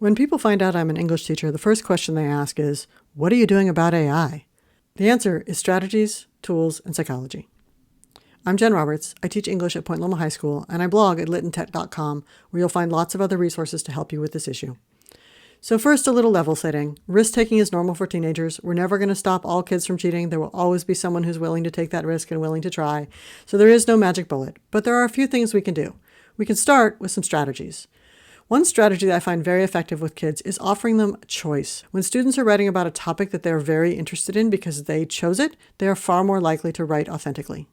When people find out I'm an English teacher, the first question they ask is, what are you doing about AI? The answer is strategies, tools, and psychology. I'm Jen Roberts. I teach English at Point Loma High School, and I blog at litandtech.com, where you'll find lots of other resources to help you with this issue. So first, a little level setting. Risk-taking is normal for teenagers. We're never going to stop all kids from cheating. There will always be someone who's willing to take that risk and willing to try. So there is no magic bullet, but there are a few things we can do. We can start with some strategies. One strategy that I find very effective with kids is offering them a choice. When students are writing about a topic that they're very interested in because they chose it, they are far more likely to write authentically.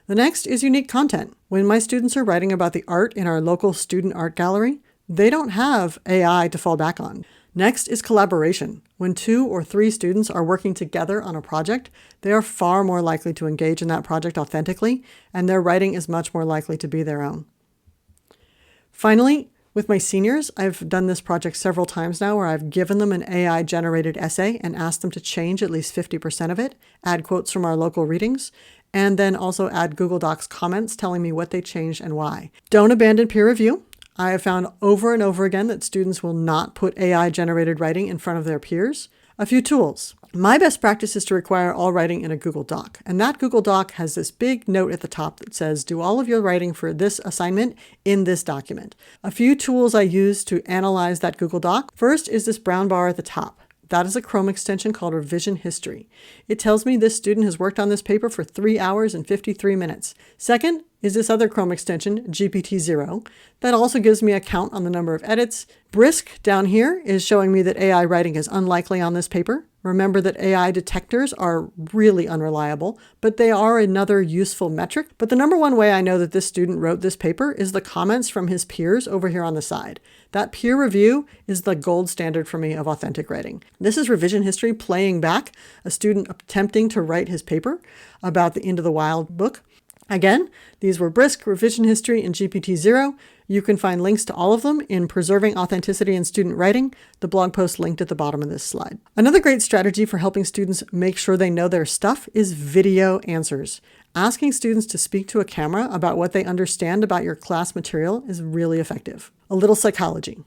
The next is unique content. When my students are writing about the art in our local student art gallery, they don't have AI to fall back on. Next is collaboration. When 2 or 3 students are working together on a project, they are far more likely to engage in that project authentically, and their writing is much more likely to be their own. Finally, with my seniors, I've done this project several times now where I've given them an AI-generated essay and asked them to change at least 50% of it, add quotes from our local readings, and then also add Google Docs comments telling me what they changed and why. Don't abandon peer review. I have found over and over again that students will not put AI-generated writing in front of their peers. A few tools. My best practice is to require all writing in a Google Doc, and that Google Doc has this big note at the top that says, do all of your writing for this assignment in this document. A few tools I use to analyze that Google Doc. First is this brown bar at the top. That is a Chrome extension called Revision History. It tells me this student has worked on this paper for 3 hours and 53 minutes. Second is this other Chrome extension, GPTzero. That also gives me a count on the number of edits. Brisk down here is showing me that AI writing is unlikely on this paper. Remember that AI detectors are really unreliable, but they are another useful metric. But the number one way I know that this student wrote this paper is the comments from his peers over here on the side. That peer review is the gold standard for me of authentic writing. This is revision history playing back a student attempting to write his paper about the Into the Wild book. Again, these were Brisk, Revision History, and GPTzero. You can find links to all of them in Preserving Authenticity in Student Writing, the blog post linked at the bottom of this slide. Another great strategy for helping students make sure they know their stuff is video answers. Asking students to speak to a camera about what they understand about your class material is really effective. A little psychology.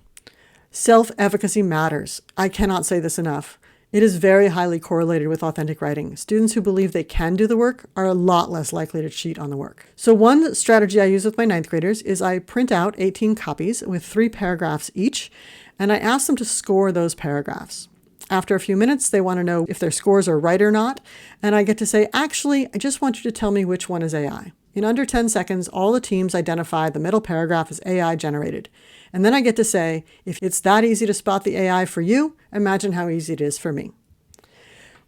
Self-efficacy matters. I cannot say this enough. It is very highly correlated with authentic writing. Students who believe they can do the work are a lot less likely to cheat on the work. So one strategy I use with my 9th graders is I print out 18 copies with 3 paragraphs each, and I ask them to score those paragraphs. After a few minutes, they want to know if their scores are right or not, and I get to say, actually, I just want you to tell me which one is AI. In under 10 seconds, all the teams identify the middle paragraph as AI generated. And then I get to say, if it's that easy to spot the AI for you, imagine how easy it is for me.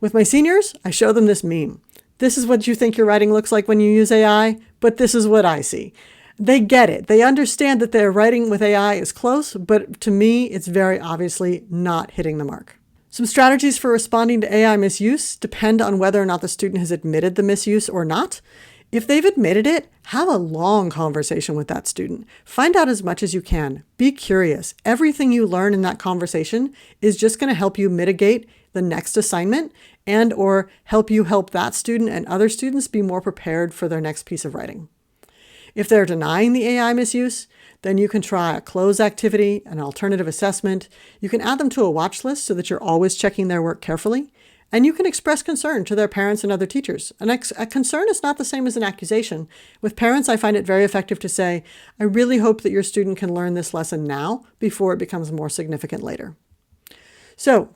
With my seniors, I show them this meme. This is what you think your writing looks like when you use AI, but this is what I see. They get it. They understand that their writing with AI is close, but to me, it's very obviously not hitting the mark. Some strategies for responding to AI misuse depend on whether or not the student has admitted the misuse or not. If they've admitted it, have a long conversation with that student. Find out as much as you can. Be curious. Everything you learn in that conversation is just going to help you mitigate the next assignment and or help that student and other students be more prepared for their next piece of writing. If they're denying the AI misuse, then you can try a close activity, an alternative assessment. You can add them to a watch list so that you're always checking their work carefully. And you can express concern to their parents and other teachers. A concern is not the same as an accusation. With parents, I find it very effective to say, I really hope that your student can learn this lesson now before it becomes more significant later. So,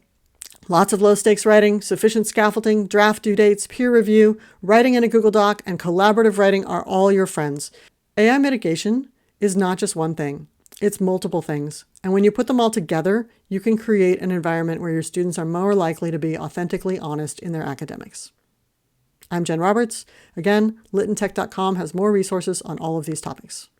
lots of low-stakes writing, sufficient scaffolding, draft due dates, peer review, writing in a Google Doc, and collaborative writing are all your friends. AI mitigation is not just one thing. It's multiple things. And when you put them all together, you can create an environment where your students are more likely to be authentically honest in their academics. I'm Jen Roberts. Again, litandtech.com has more resources on all of these topics.